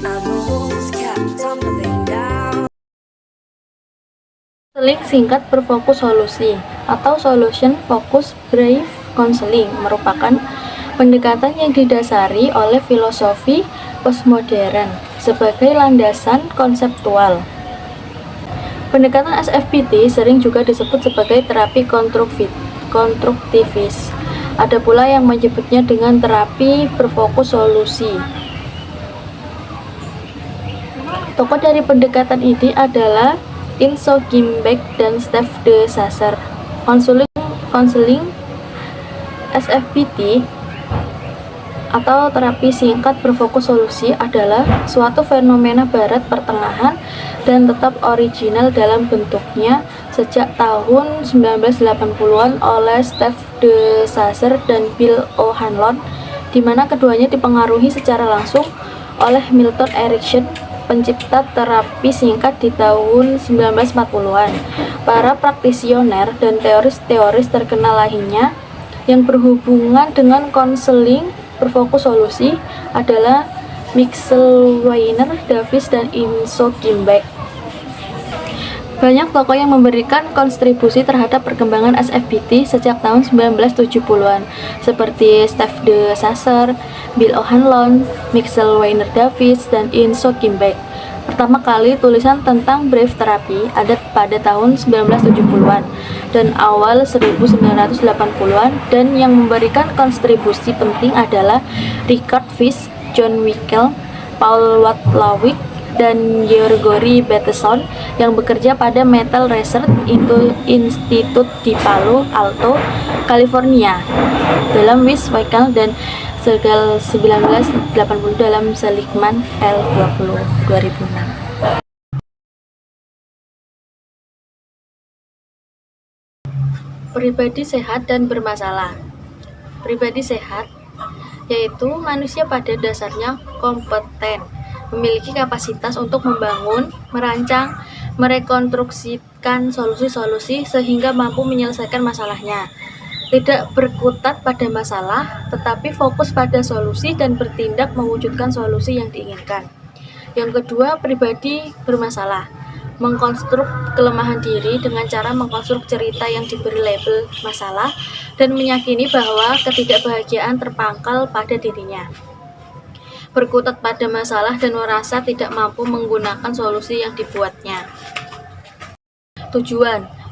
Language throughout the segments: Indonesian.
and the walls kept tumbling down. Konseling singkat berfokus solusi atau solution focused brief counseling merupakan pendekatan yang didasari oleh filosofi postmodern sebagai landasan konseptual. Pendekatan SFPT sering juga disebut sebagai terapi konstruktivis. Ada pula yang menyebutnya dengan terapi berfokus solusi. Tokoh dari pendekatan ini adalah Inso Gimbek dan Steve de Sasser. Konseling SFPT atau terapi singkat berfokus solusi adalah suatu fenomena barat pertengahan dan tetap original dalam bentuknya sejak tahun 1980-an oleh Steve de Sasser dan Bill O'Hanlon, di mana keduanya dipengaruhi secara langsung oleh Milton Erickson, pencipta terapi singkat di tahun 1940-an. Para praktisioner dan teoris-teoris terkenal lainnya yang berhubungan dengan konseling berfokus solusi adalah Mitchell Weiner Davis dan Inso Gimbek. Banyak tokoh yang memberikan kontribusi terhadap perkembangan SFPT sejak tahun 1970-an, seperti Steve de Sasser, Bill O'Hanlon, Mitchell Weiner Davis, dan Inso Gimbek. Pertama kali tulisan tentang brief terapi ada pada tahun 1970-an dan awal 1980-an, dan yang memberikan kontribusi penting adalah Richard Fish, John Wickel, Paul Wadlawik, dan Georgory Bateson yang bekerja pada Metal Research Institute di Palo Alto, California dalam Wiss Wickel dan Segal 1980 dalam Seligman L20 2006. Pribadi sehat dan bermasalah. Pribadi sehat yaitu manusia pada dasarnya kompeten, memiliki kapasitas untuk membangun, merancang, merekonstruksikan solusi-solusi sehingga mampu menyelesaikan masalahnya. Tidak berkutat pada masalah, tetapi fokus pada solusi dan bertindak mewujudkan solusi yang diinginkan. Yang kedua, pribadi bermasalah. Mengkonstruk kelemahan diri dengan cara mengkonstruk cerita yang diberi label masalah dan meyakini bahwa ketidakbahagiaan terpangkal pada dirinya. Berkutat pada masalah dan merasa tidak mampu menggunakan solusi yang dibuatnya.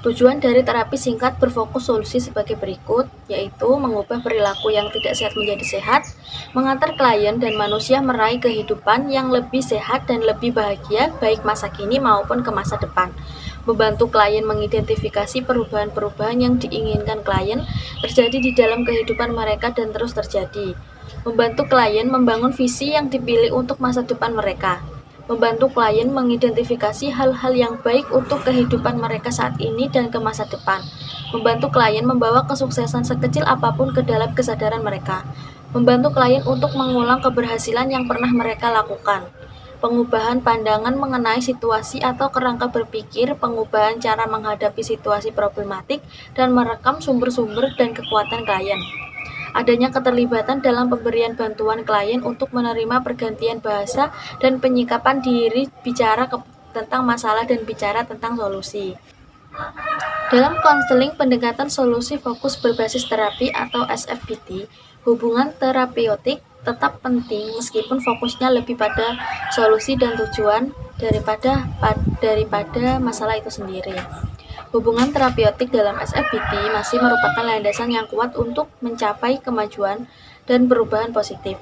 Tujuan dari terapi singkat berfokus solusi sebagai berikut, yaitu mengubah perilaku yang tidak sehat menjadi sehat, mengantar klien dan manusia meraih kehidupan yang lebih sehat dan lebih bahagia baik masa kini maupun ke masa depan. Membantu klien mengidentifikasi perubahan-perubahan yang diinginkan klien terjadi di dalam kehidupan mereka dan terus terjadi. Membantu klien membangun visi yang dipilih untuk masa depan mereka. Membantu klien mengidentifikasi hal-hal yang baik untuk kehidupan mereka saat ini dan ke masa depan. Membantu klien membawa kesuksesan sekecil apapun ke dalam kesadaran mereka. Membantu klien untuk mengulang keberhasilan yang pernah mereka lakukan. Pengubahan pandangan mengenai situasi atau kerangka berpikir, pengubahan cara menghadapi situasi problematik, dan merekam sumber-sumber dan kekuatan klien. Adanya keterlibatan dalam pemberian bantuan klien untuk menerima pergantian bahasa dan penyikapan diri bicara tentang masalah dan bicara tentang solusi. Dalam konseling pendekatan solusi fokus berbasis terapi atau SFPT, hubungan terapeutik tetap penting meskipun fokusnya lebih pada solusi dan tujuan daripada masalah itu sendiri. Hubungan terapeutik dalam SFPT masih merupakan landasan yang kuat untuk mencapai kemajuan dan perubahan positif.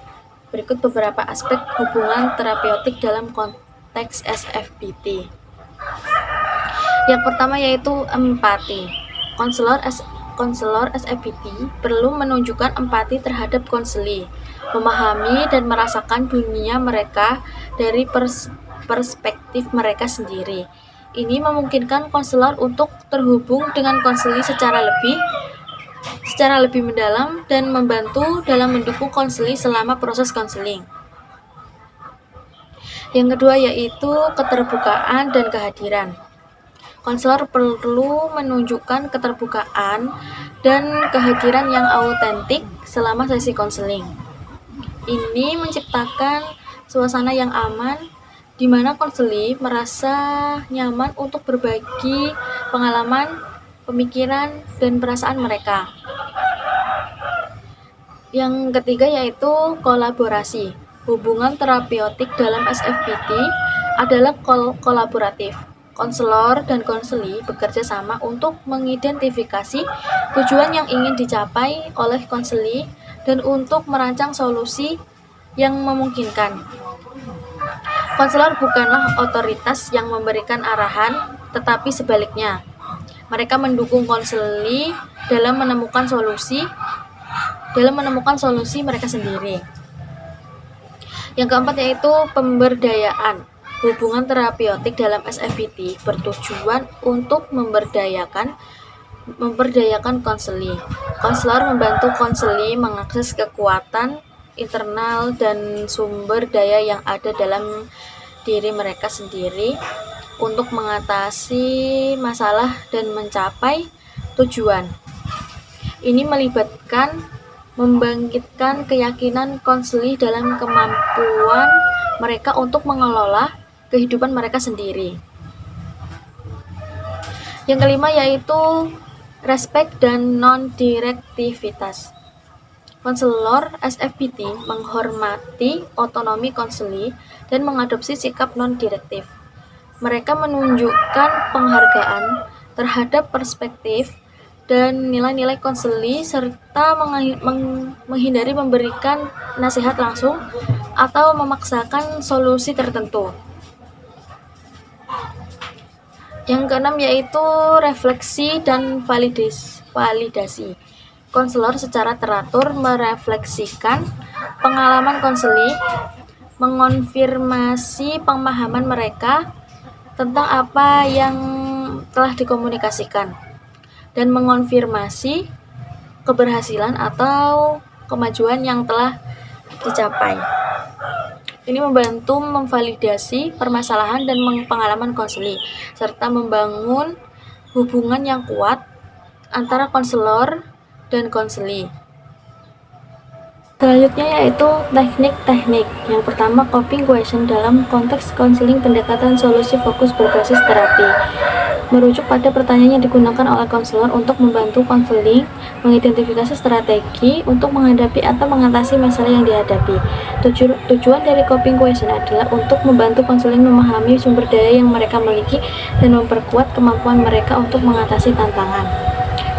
Berikut beberapa aspek hubungan terapeutik dalam konteks SFPT. Yang pertama yaitu empati. Konselor SFPT perlu menunjukkan empati terhadap konseli, memahami dan merasakan dunia mereka dari perspektif mereka sendiri. Ini memungkinkan konselor untuk terhubung dengan konseli secara lebih mendalam dan membantu dalam mendukung konseli selama proses konseling. Yang kedua yaitu keterbukaan dan kehadiran. Konselor perlu menunjukkan keterbukaan dan kehadiran yang autentik selama sesi konseling. Ini menciptakan suasana yang aman di mana konseli merasa nyaman untuk berbagi pengalaman, pemikiran, dan perasaan mereka. Yang ketiga yaitu kolaborasi. Hubungan terapeutik dalam SFPT adalah kolaboratif. Konselor dan konseli bekerja sama untuk mengidentifikasi tujuan yang ingin dicapai oleh konseli dan untuk merancang solusi yang memungkinkan. Konselor bukanlah otoritas yang memberikan arahan, tetapi sebaliknya. Mereka mendukung konseli dalam menemukan solusi mereka sendiri. Yang keempat yaitu pemberdayaan. Hubungan terapeutik dalam SFPT bertujuan untuk memberdayakan konseli. Konselor membantu konseli mengakses kekuatan internal dan sumber daya yang ada dalam diri mereka sendiri untuk mengatasi masalah dan mencapai tujuan. Ini melibatkan membangkitkan keyakinan konseli dalam kemampuan mereka untuk mengelola kehidupan mereka sendiri. Yang kelima yaitu respek dan non-direktivitas. Konselor SFPT menghormati otonomi konseli dan mengadopsi sikap non-direktif. Mereka menunjukkan penghargaan terhadap perspektif dan nilai-nilai konseli serta menghindari memberikan nasihat langsung atau memaksakan solusi tertentu. Yang keenam yaitu refleksi dan validasi. Konselor secara teratur merefleksikan pengalaman konseli, mengonfirmasi pemahaman mereka tentang apa yang telah dikomunikasikan, dan mengonfirmasi keberhasilan atau kemajuan yang telah dicapai. Ini membantu memvalidasi permasalahan dan pengalaman konseli, serta membangun hubungan yang kuat antara konselor dan konseli. Selanjutnya yaitu teknik-teknik. Yang pertama, coping question dalam konteks konseling pendekatan solusi fokus berbasis terapi. Merujuk pada pertanyaan yang digunakan oleh konselor untuk membantu konseling mengidentifikasi strategi untuk menghadapi atau mengatasi masalah yang dihadapi. Tujuan dari coping question adalah untuk membantu konseling memahami sumber daya yang mereka miliki dan memperkuat kemampuan mereka untuk mengatasi tantangan.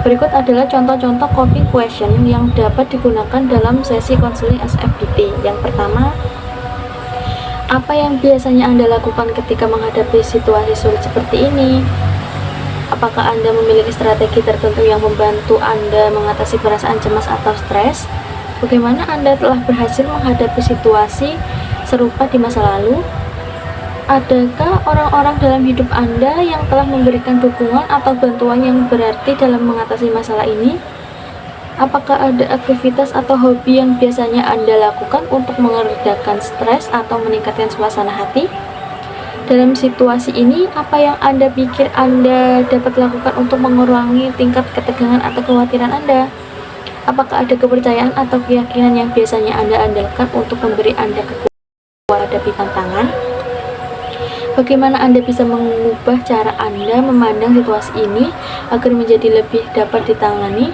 Berikut adalah contoh-contoh coping question yang dapat digunakan dalam sesi konseling SFPT. Yang pertama, apa yang biasanya Anda lakukan ketika menghadapi situasi sulit seperti ini? Apakah Anda memiliki strategi tertentu yang membantu Anda mengatasi perasaan cemas atau stres? Bagaimana Anda telah berhasil menghadapi situasi serupa di masa lalu? Adakah orang-orang dalam hidup Anda yang telah memberikan dukungan atau bantuan yang berarti dalam mengatasi masalah ini? Apakah ada aktivitas atau hobi yang biasanya Anda lakukan untuk meredakan stres atau meningkatkan suasana hati? Dalam situasi ini, apa yang Anda pikir Anda dapat lakukan untuk mengurangi tingkat ketegangan atau kekhawatiran Anda? Apakah ada kepercayaan atau keyakinan yang biasanya Anda andalkan untuk memberi Anda kekuatan menghadapi tantangan? Bagaimana Anda bisa mengubah cara Anda memandang situasi ini agar menjadi lebih dapat ditangani?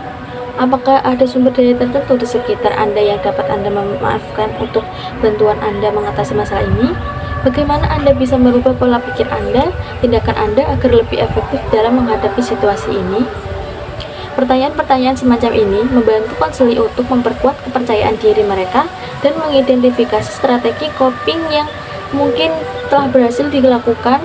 Apakah ada sumber daya tertentu di sekitar Anda yang dapat Anda memanfaatkan untuk bantuan Anda mengatasi masalah ini? Bagaimana Anda bisa merubah pola pikir Anda, tindakan Anda agar lebih efektif dalam menghadapi situasi ini? Pertanyaan-pertanyaan semacam ini membantu konseli untuk memperkuat kepercayaan diri mereka dan mengidentifikasi strategi coping yang mungkin telah berhasil digunakan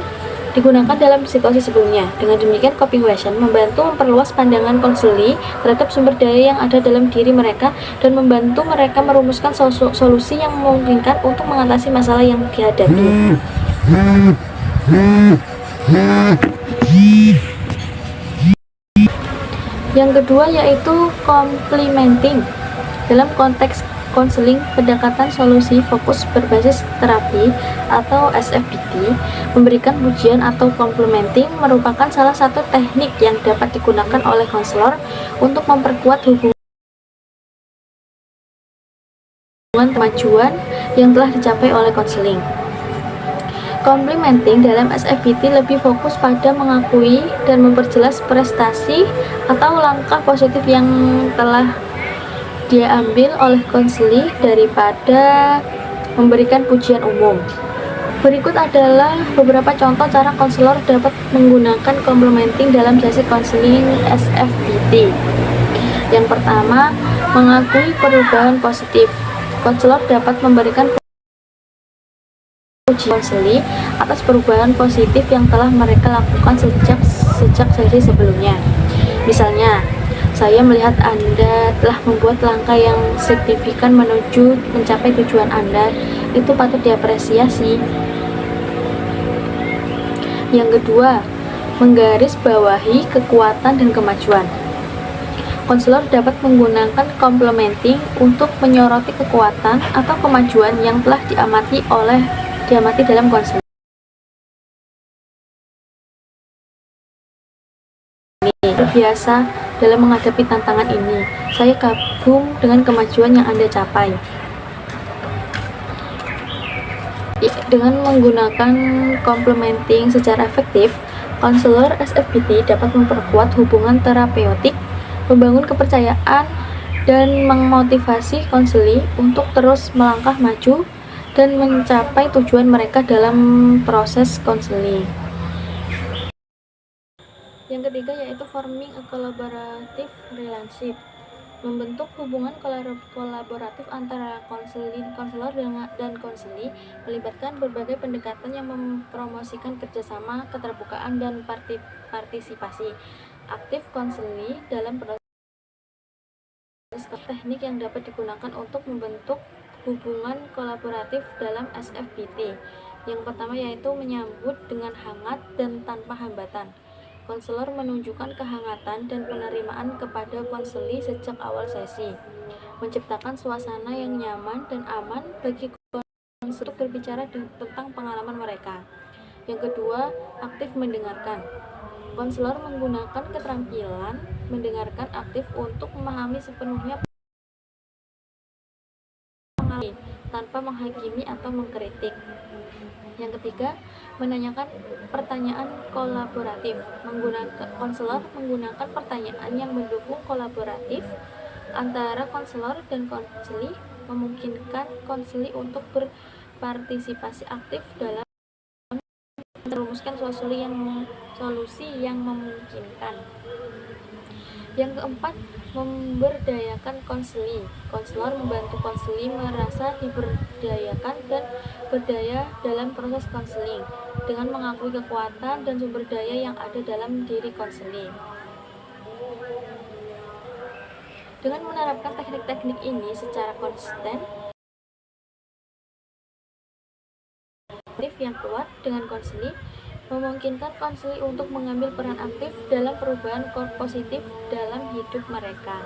dalam situasi sebelumnya. Dengan demikian, coping question membantu memperluas pandangan konseli terhadap sumber daya yang ada dalam diri mereka dan membantu mereka merumuskan solusi yang memungkinkan untuk mengatasi masalah yang dihadapi. Yang kedua yaitu complementing. Dalam konteks konseling pendekatan solusi fokus berbasis terapi atau SFPT, memberikan pujian atau complementing merupakan salah satu teknik yang dapat digunakan oleh konselor untuk memperkuat hubungan dengan kemajuan yang telah dicapai oleh konseling. Complementing dalam SFBT lebih fokus pada mengakui dan memperjelas prestasi atau langkah positif yang telah dia ambil oleh konseli daripada memberikan pujian umum. Berikut adalah beberapa contoh cara konselor dapat menggunakan complementing dalam sesi konseling SFBT. Yang pertama, mengakui perubahan positif. Konselor dapat memberikan puji konseli atas perubahan positif yang telah mereka lakukan sejak sesi sebelumnya. Misalnya, saya melihat Anda telah membuat langkah yang signifikan menuju mencapai tujuan Anda. Itu patut diapresiasi. Yang kedua, menggarisbawahi kekuatan dan kemajuan. Konselor dapat menggunakan complementing untuk menyoroti kekuatan atau kemajuan yang telah diamati dalam konseling. Terbiasa dalam menghadapi tantangan ini. Saya kagum dengan kemajuan yang Anda capai. Dengan menggunakan complementing secara efektif, konselor SFBT dapat memperkuat hubungan terapeutik, membangun kepercayaan, dan memotivasi konseli untuk terus melangkah maju dan mencapai tujuan mereka dalam proses konseling. Yang ketiga yaitu forming a collaborative relationship, membentuk hubungan kolaboratif antara konselor dan konseli, melibatkan berbagai pendekatan yang mempromosikan kerjasama, keterbukaan, dan partisipasi aktif konseli dalam proses teknik yang dapat digunakan untuk membentuk hubungan kolaboratif dalam SFBT. Yang pertama yaitu menyambut dengan hangat dan tanpa hambatan. Konselor menunjukkan kehangatan dan penerimaan kepada konseli sejak awal sesi, menciptakan suasana yang nyaman dan aman bagi konseli untuk berbicara tentang pengalaman mereka. Yang kedua, aktif mendengarkan. Konselor menggunakan keterampilan mendengarkan aktif untuk memahami sepenuhnya tanpa menghakimi atau mengkritik. Yang ketiga, menanyakan pertanyaan kolaboratif. Konselor menggunakan pertanyaan yang mendukung kolaboratif antara konselor dan konseli, memungkinkan konseli untuk berpartisipasi aktif dalam merumuskan solusi yang memungkinkan. Yang keempat, memberdayakan konseli. Konselor membantu konseli merasa diberdayakan dan berdaya dalam proses konseling dengan mengakui kekuatan dan sumber daya yang ada dalam diri konseli. Dengan menerapkan teknik-teknik ini secara konsisten, yang kuat dengan konseli memungkinkan konseli untuk mengambil peran aktif dalam perubahan positif dalam hidup mereka.